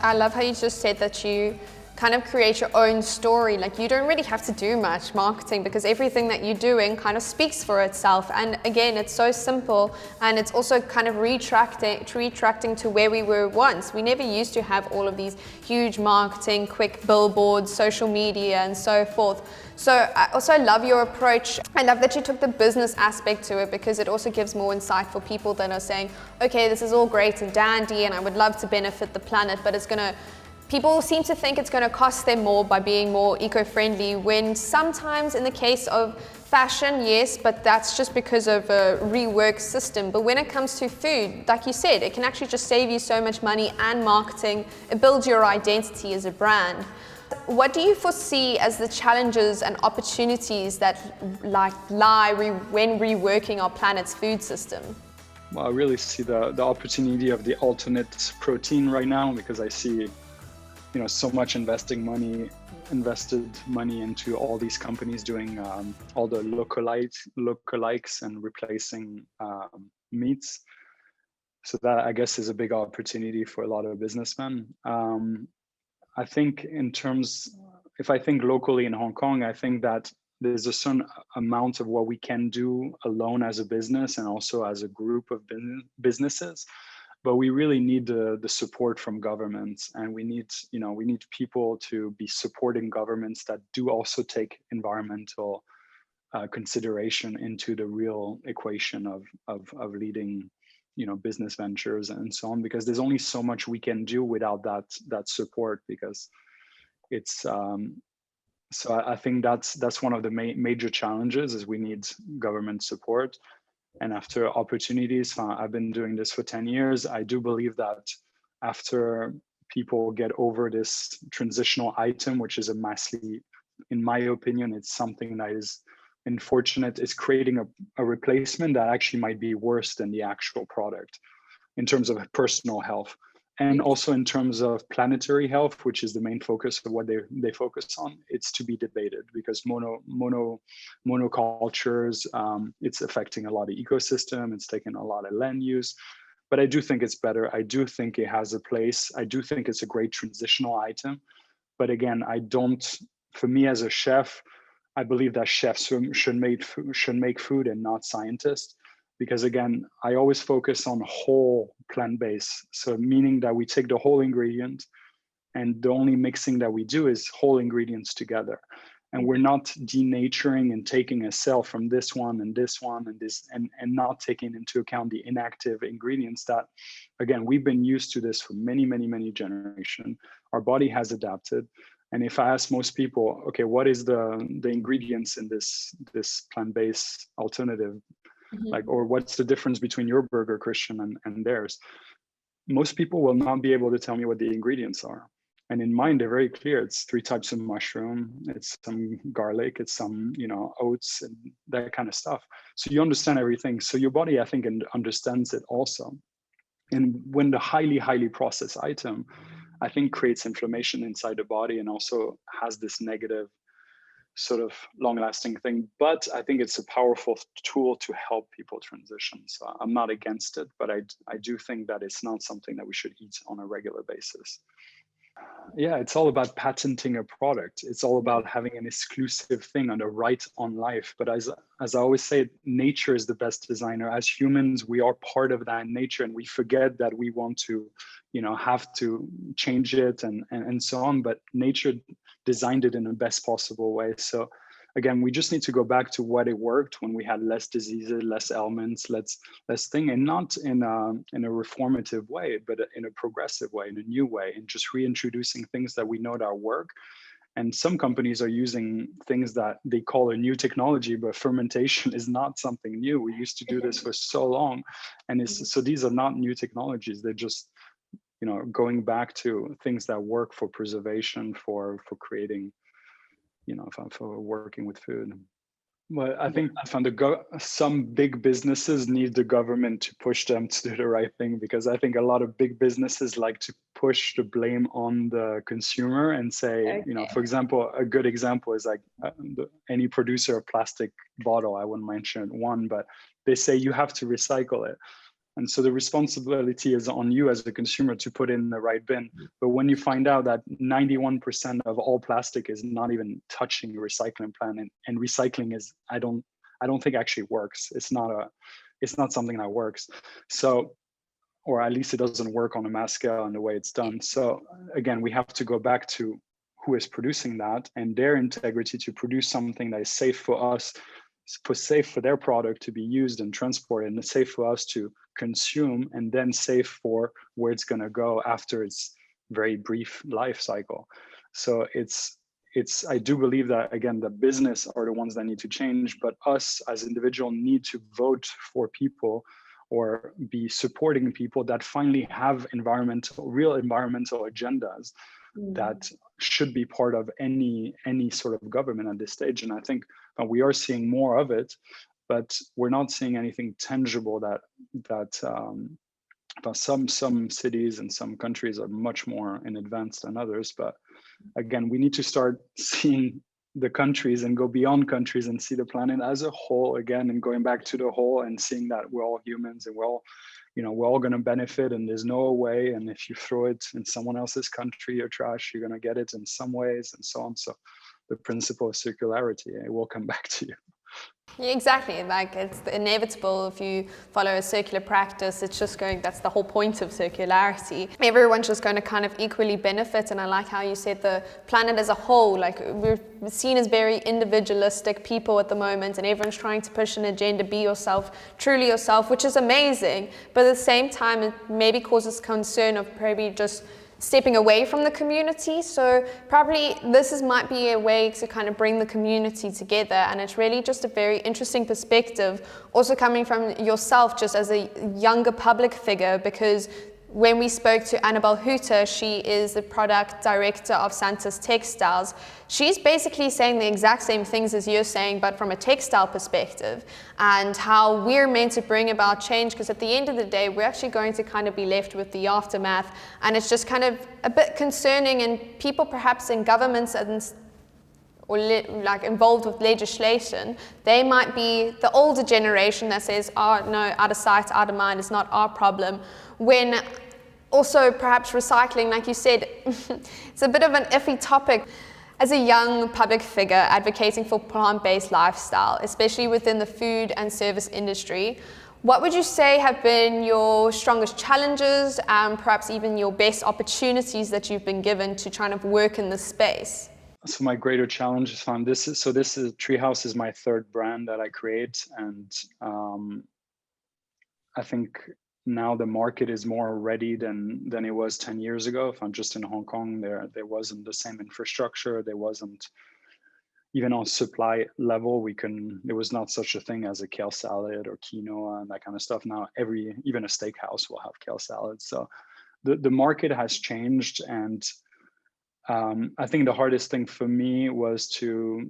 I love how you just said that you kind of create your own story. Like, you don't really have to do much marketing because everything that you're doing kind of speaks for itself. And again, it's so simple, and it's also kind of retracting to where we were once. We never used to have all of these huge marketing, quick billboards, social media, and so forth. So I also love your approach. I love that you took the business aspect to it, because it also gives more insight for people that are saying, okay, this is all great and dandy and I would love to benefit the planet, but people seem to think it's going to cost them more by being more eco-friendly, when sometimes in the case of fashion, yes, but that's just because of a rework system. But when it comes to food, like you said, it can actually just save you so much money and marketing. It builds your identity as a brand. What do you foresee as the challenges and opportunities that lie when reworking our planet's food system? Well, I really see the opportunity of the alternate protein right now, because I see so much invested money into all these companies doing all the lookalikes and replacing meats. So that, I guess, is a big opportunity for a lot of businessmen. I think if I think locally in Hong Kong, I think that there's a certain amount of what we can do alone as a business and also as a group of businesses. But we really need the support from governments, and we need people to be supporting governments that do also take environmental consideration into the real equation of leading business ventures and so on, because there's only so much we can do without that support, because it's so I think that's one of the major challenges, is we need government support. And after opportunities, I've been doing this for 10 years. I do believe that after people get over this transitional item, which is in my opinion, it's something that is unfortunate, is creating a replacement that actually might be worse than the actual product in terms of personal health. And also in terms of planetary health, which is the main focus of what they focus on. It's to be debated, because monocultures, it's affecting a lot of ecosystem, it's taking a lot of land use. But I do think it's better. I do think it has a place. I do think it's a great transitional item. But again, for me as a chef, I believe that chefs should make food and not scientists. Because again, I always focus on whole plant-based. So meaning that we take the whole ingredient, and the only mixing that we do is whole ingredients together. And we're not denaturing and taking a cell from this one and this one and this, and not taking into account the inactive ingredients that, again, we've been used to this for many, many, many generations. Our body has adapted. And if I ask most people, okay, what is the ingredients in this plant-based alternative? Or what's the difference between your burger, Christian, and theirs? Most people will not be able to tell me what the ingredients are. And in mine, they're very clear. It's 3 types of mushroom, it's some garlic, it's some, oats and that kind of stuff. So you understand everything. So your body, I think, understands it also. And when the highly, highly processed item, I think, creates inflammation inside the body and also has this negative sort of long-lasting thing. But I think it's a powerful tool to help people transition. So I'm not against it, but I do think that it's not something that we should eat on a regular basis. Yeah, it's all about patenting a product. It's all about having an exclusive thing and a right on life. But as I always say, nature is the best designer. As humans, we are part of that nature, and we forget that we want to, have to change it and so on. But nature designed it in the best possible way. So again, we just need to go back to what it worked when we had less diseases, less ailments, less thing, and not in a reformative way, but in a progressive way, in a new way, and just reintroducing things that we know that work. And some companies are using things that they call a new technology, but fermentation is not something new. We used to do this for so long, and so these are not new technologies. They're just going back to things that work for preservation, for creating, for working with food. But I think some big businesses need the government to push them to do the right thing, because I think a lot of big businesses like to push the blame on the consumer and say, for example, a good example is like any producer of plastic bottle. I wouldn't mention one, but they say you have to recycle it. And so the responsibility is on you as a consumer to put in the right bin. But when you find out that 91% of all plastic is not even touching a recycling plant, and recycling is, I don't think actually works. It's not something that works. So, or at least it doesn't work on a mass scale and the way it's done. So again, we have to go back to who is producing that and their integrity to produce something that is safe for us, safe for their product to be used and transported, and safe for us to consume, and then safe for where it's going to go after its very brief life cycle. So I do believe that, again, the business are the ones that need to change, but us as individuals need to vote for people or be supporting people that finally have real environmental agendas that should be part of any sort of government at this stage. And I think we are seeing more of it, but we're not seeing anything tangible that some cities and some countries are much more in advance than others. But again, we need to start seeing the countries and go beyond countries and see the planet as a whole again, and going back to the whole and seeing that we're all humans and we're all going to benefit, and there's no way. And if you throw it in someone else's country or trash, you're going to get it in some ways, and so on. So the principle of circularity, it will come back to you. Yeah, exactly. Like, it's inevitable if you follow a circular practice. It's just going, that's the whole point of circularity. Everyone's just going to kind of equally benefit. And I like how you said the planet as a whole, like, we're seen as very individualistic people at the moment, and everyone's trying to push an agenda, be yourself, truly yourself, which is amazing. But at the same time, it maybe causes concern of maybe just stepping away from the community. So probably might be a way to kind of bring the community together, and it's really just a very interesting perspective, also coming from yourself just as a younger public figure, because when we spoke to Annabelle Hooter, she is the product director of Santa's Textiles. She's basically saying the exact same things as you're saying, but from a textile perspective, and how we're meant to bring about change, because at the end of the day, we're actually going to kind of be left with the aftermath. And it's just kind of a bit concerning, and people perhaps in governments like involved with legislation, they might be the older generation that says, oh no, out of sight, out of mind, it's not our problem. When also perhaps recycling, like you said, it's a bit of an iffy topic. As a young public figure advocating for plant-based lifestyle, especially within the food and service industry, what would you say have been your strongest challenges and perhaps even your best opportunities that you've been given to try to work in this space? So my greater challenge is Treehouse is my third brand that I create, and I think now the market is more ready than it was 10 years ago. If I'm just in Hong Kong, there wasn't the same infrastructure. There wasn't, even on supply level, there was not such a thing as a kale salad or quinoa and that kind of stuff. Now even a steakhouse will have kale salad. So the market has changed, and I think the hardest thing for me was to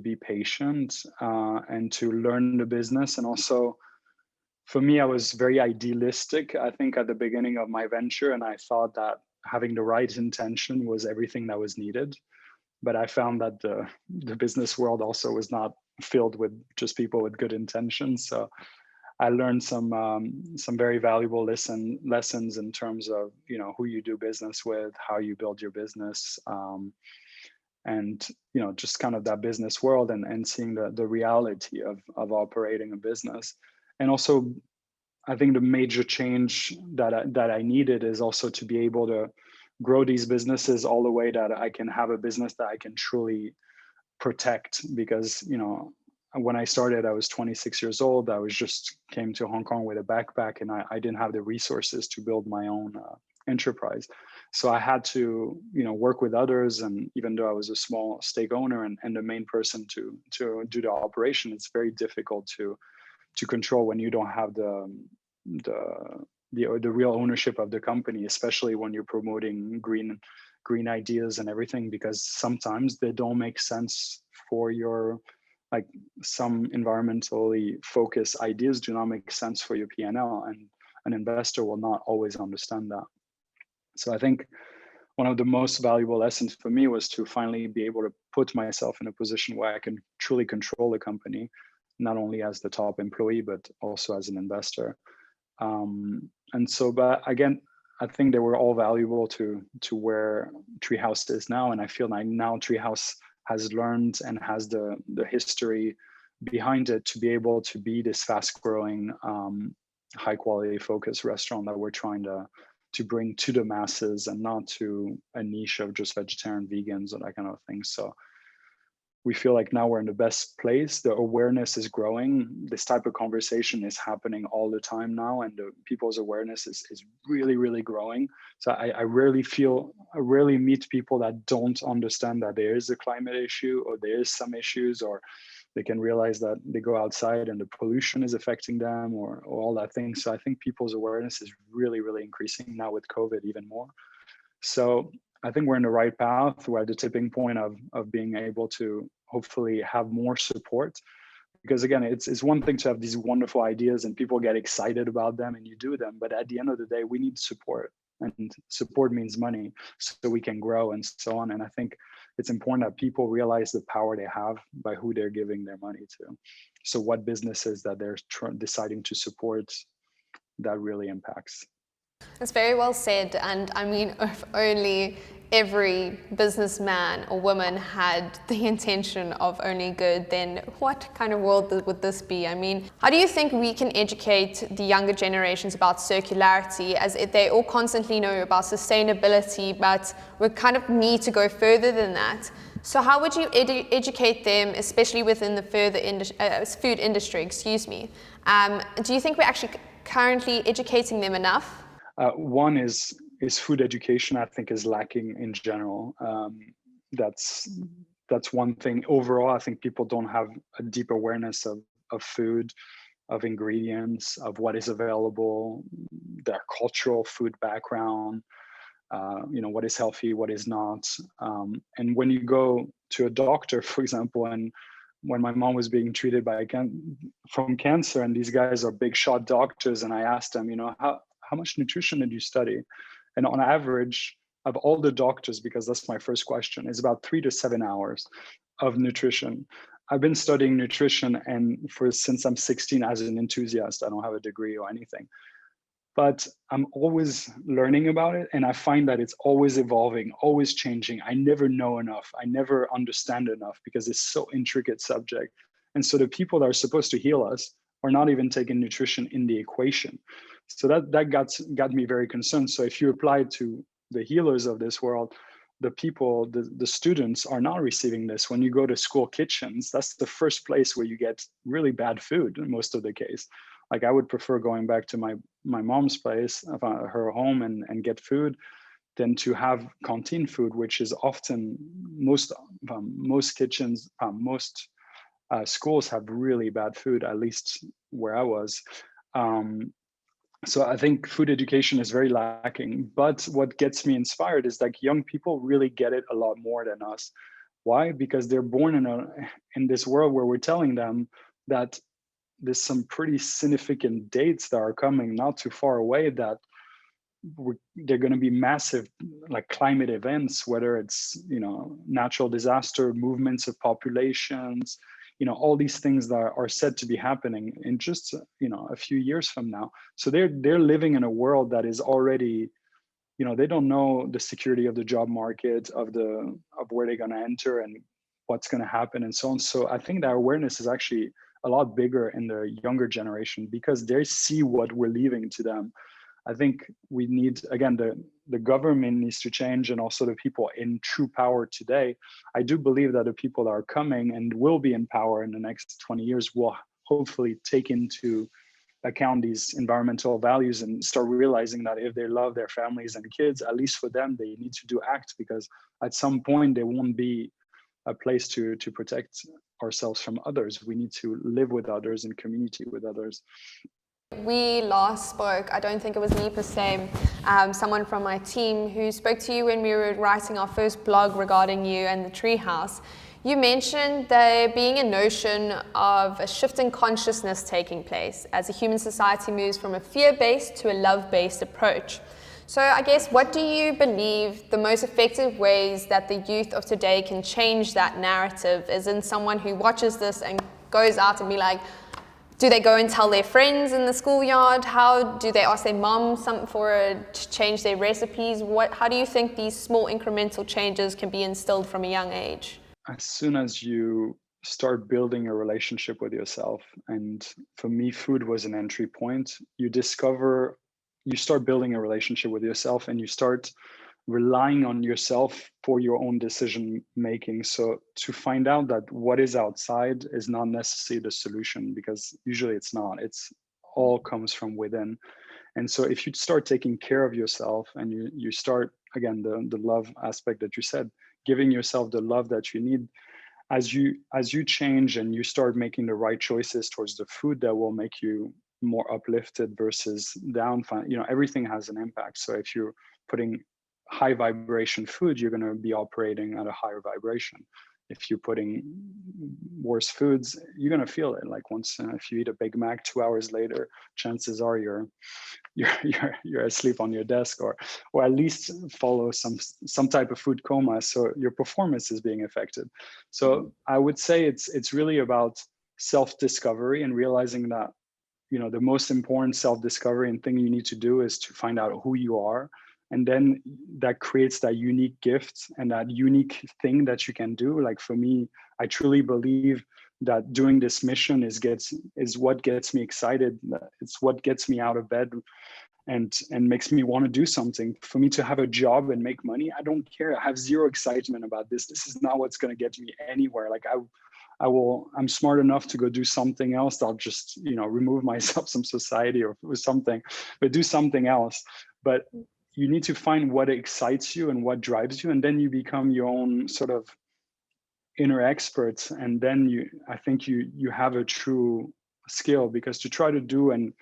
be patient and to learn the business. And also, for me, I was very idealistic, I think, at the beginning of my venture, and I thought that having the right intention was everything that was needed. But I found that the business world also was not filled with just people with good intentions. So I learned some very valuable lessons in terms of, who you do business with, how you build your business, and just kind of that business world and seeing the reality of operating a business. And also, I think the major change that I needed is also to be able to grow these businesses all the way that I can have a business that I can truly protect. Because, when I started, I was 26 years old. I came to Hong Kong with a backpack, and I didn't have the resources to build my own enterprise. So I had to, work with others. And even though I was a small stake owner and the main person to do the operation, it's very difficult to control when you don't have the real ownership of the company, especially when you're promoting green ideas and everything, because sometimes they don't make sense for your, like, some environmentally focused ideas do not make sense for your P&L, and an investor will not always understand that. So I think one of the most valuable lessons for me was to finally be able to put myself in a position where I can truly control the company not only as the top employee, but also as an investor. And so, but again, I think they were all valuable to where Treehouse is now. And I feel like now Treehouse has learned and has the history behind it to be able to be this fast growing, high quality focused restaurant that we're trying to bring to the masses and not to a niche of just vegetarian, vegans, or that kind of thing. So we feel like now we're in the best place. The awareness is growing. This type of conversation is happening all the time now, and the people's awareness is really, really growing. So I rarely meet people that don't understand that there is a climate issue, or there is some issues, or they can realize that they go outside and the pollution is affecting them, or all that thing. So I think people's awareness is really, really increasing now with COVID even more. So I think we're in the right path. We're at the tipping point of being able to hopefully have more support. Because again, it's one thing to have these wonderful ideas and people get excited about them and you do them. But at the end of the day, we need support, and support means money so we can grow and so on. And I think it's important that people realize the power they have by who they're giving their money to. So what businesses that they're deciding to support, that really impacts. It's very well said, and I mean, if only every businessman or woman had the intention of only good, then what kind of world would this be? I mean, how do you think we can educate the younger generations about circularity, as they all constantly know about sustainability, but we kind of need to go further than that? So how would you educate them, especially within the food industry, excuse me? Do you think we're actually currently educating them enough? One is food education, I think, is lacking in general. That's one thing. Overall, I think people don't have a deep awareness of food, of ingredients, of what is available, their cultural food background, what is healthy, what is not. And when you go to a doctor, for example, and when my mom was being treated from cancer, and these guys are big shot doctors, and I asked them, how much nutrition did you study? And on average, of all the doctors, because that's my first question, is about 3 to 7 hours of nutrition. I've been studying nutrition since I'm 16 as an enthusiast. I don't have a degree or anything, but I'm always learning about it. And I find that it's always evolving, always changing. I never know enough. I never understand enough because it's so intricate subject. And so the people that are supposed to heal us are not even taking nutrition in the equation. So that got me very concerned. So if you apply to the healers of this world, the people, the students are not receiving this. When you go to school kitchens, that's the first place where you get really bad food in most of the case. Like I would prefer going back to my mom's place, her home, and get food than to have canteen food, which is often most kitchens, most schools have really bad food, at least where I was. So I think food education is very lacking. But what gets me inspired is like young people really get it a lot more than us. Why? Because they're born in this world where we're telling them that there's some pretty significant dates that are coming not too far away that they're going to be massive, like climate events, whether it's natural disaster, movements of populations, all these things that are said to be happening in just a few years from now. So they're living in a world that is already, they don't know the security of the job market, of where they're going to enter and what's going to happen and so on. So I think that awareness is actually a lot bigger in the younger generation because they see what we're leaving to them. I think we need, again, the government needs to change, and also the people in true power today. I do believe that the people that are coming and will be in power in the next 20 years will hopefully take into account these environmental values and start realizing that if they love their families and kids, at least for them, they need to do acts, because at some point there won't be a place to protect ourselves from others. We need to live with others in community with others. We last spoke, I don't think it was me per se, someone from my team who spoke to you when we were writing our first blog regarding you and the Treehouse. You mentioned there being a notion of a shift in consciousness taking place as a human society moves from a fear-based to a love-based approach. So I guess, what do you believe the most effective ways that the youth of today can change that narrative? As in someone who watches this and goes out and be like, do they go and tell their friends in the schoolyard? How do they ask their mom something to change their recipes? How do you think these small incremental changes can be instilled from a young age? As soon as you start building a relationship with yourself, and for me, food was an entry point, you start building a relationship with yourself, and you start relying on yourself for your own decision making. So to find out that what is outside is not necessarily the solution, because usually it's not. It's all comes from within. And so if you start taking care of yourself, and you start, again, the love aspect that you said, giving yourself the love that you need, as you change and you start making the right choices towards the food that will make you more uplifted versus down, everything has an impact. So if you're putting high vibration food, you're going to be operating at a higher vibration. If you're putting worse foods, you're going to feel it. Like once, if you eat a Big Mac, 2 hours later, chances are you're asleep on your desk, or at least follow some type of food coma. So your performance is being affected. So I would say it's really about self-discovery and realizing that, the most important self-discovery and thing you need to do is to find out who you are. And then that creates that unique gift and that unique thing that you can do. Like for me, I truly believe that doing this mission is what gets me excited. It's what gets me out of bed and makes me want to do something. For me to have a job and make money, I don't care. I have zero excitement about this. This is not what's going to get me anywhere. Like I'm smart enough to go do something else. I'll just, remove myself from society or something, but do something else. But you need to find what excites you and what drives you, and then you become your own sort of inner experts. And then I think you have a true skill, because to try to do and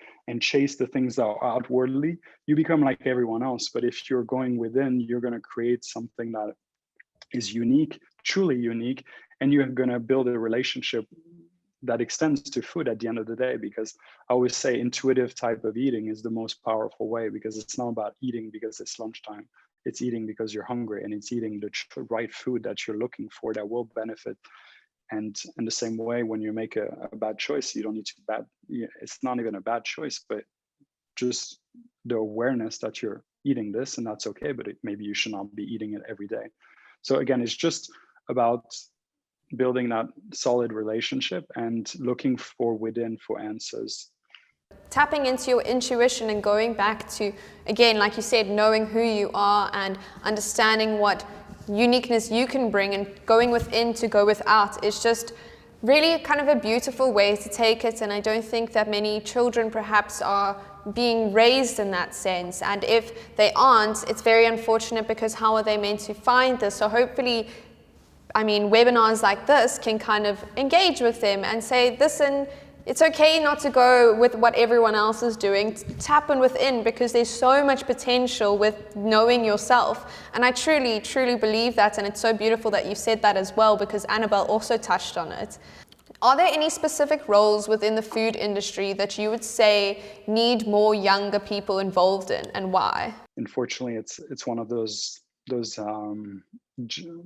chase the things that are outwardly, you become like everyone else. But if you're going within, you're going to create something that is unique, truly unique, and you're going to build a relationship that extends to food at the end of the day. Because I always say intuitive type of eating is the most powerful way, because it's not about eating because it's lunchtime. It's eating because you're hungry, and it's eating the right food that you're looking for that will benefit. And in the same way, when you make a bad choice, you don't need to it's not even a bad choice, but just the awareness that you're eating this, and that's okay, but maybe you should not be eating it every day. So again, it's just about building that solid relationship and looking within for answers. Tapping into your intuition and going back to, again, like you said, knowing who you are and understanding what uniqueness you can bring, and going within to go without is just really kind of a beautiful way to take it. And I don't think that many children perhaps are being raised in that sense. And if they aren't, it's very unfortunate, because how are they meant to find this? So hopefully, webinars like this can kind of engage with them and say, listen, it's okay not to go with what everyone else is doing. Tap in within, because there's so much potential with knowing yourself. And I truly, truly believe that. And it's so beautiful that you said that as well, because Annabelle also touched on it. Are there any specific roles within the food industry that you would say need more younger people involved in, and why? Unfortunately, it's one of those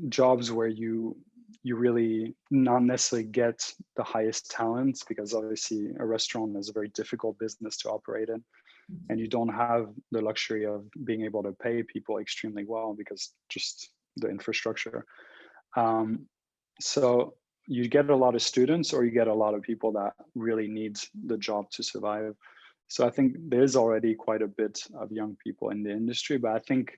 jobs where you really not necessarily get the highest talents, because obviously a restaurant is a very difficult business to operate in, and you don't have the luxury of being able to pay people extremely well because just the infrastructure. So you get a lot of students, or you get a lot of people that really need the job to survive. So I think there's already quite a bit of young people in the industry, but I think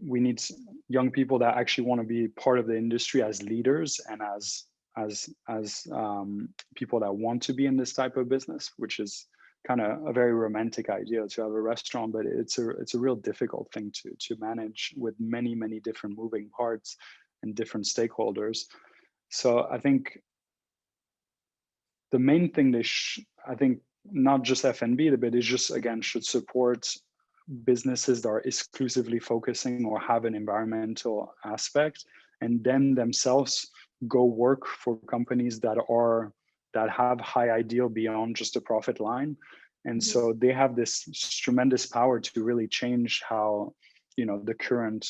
we need young people that actually want to be part of the industry as leaders and as people that want to be in this type of business, which is kind of a very romantic idea to have a restaurant, but it's a real difficult thing to manage with many different moving parts and different stakeholders. So I think the main thing I think not just F&B, but it just, again, should support businesses that are exclusively focusing or have an environmental aspect, and then themselves go work for companies that have high ideal beyond just a profit line. And so they have this tremendous power to really change how, the current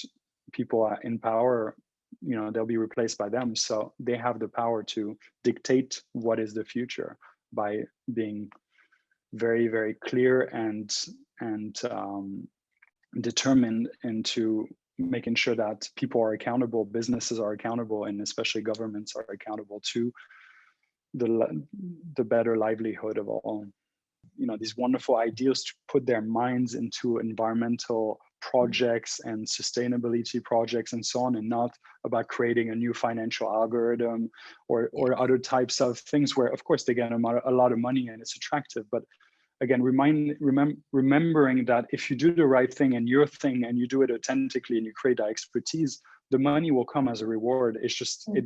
people in power they'll be replaced by them. So they have the power to dictate what is the future by being very, very clear and determined into making sure that people are accountable, businesses are accountable, and especially governments are accountable to the better livelihood of all. These wonderful ideas to put their minds into environmental projects and sustainability projects and so on, and not about creating a new financial algorithm or other types of things where, of course, they get a lot of money and it's attractive. But again, remembering that if you do the right thing and your thing and you do it authentically and you create that expertise, the money will come as a reward. It's just, it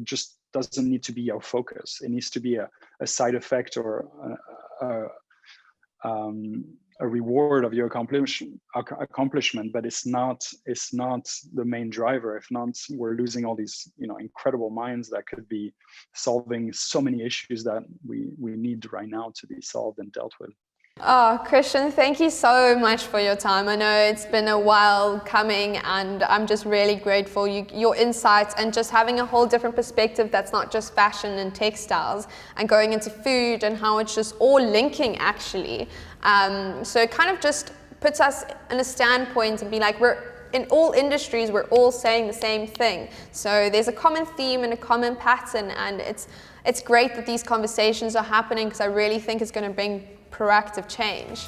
just doesn't need to be your focus. It needs to be a side effect or a reward of your accomplishment, but it's not the main driver. If not, we're losing all these incredible minds that could be solving so many issues that we need right now to be solved and dealt with. Oh, Christian, thank you so much for your time. I know it's been a while coming, and I'm just really grateful. Your insights and just having a whole different perspective that's not just fashion and textiles, and going into food and how it's just all linking actually. So it kind of just puts us in a standpoint and be like, in all industries, we're all saying the same thing. So there's a common theme and a common pattern, and it's great that these conversations are happening, because I really think it's going to bring proactive change.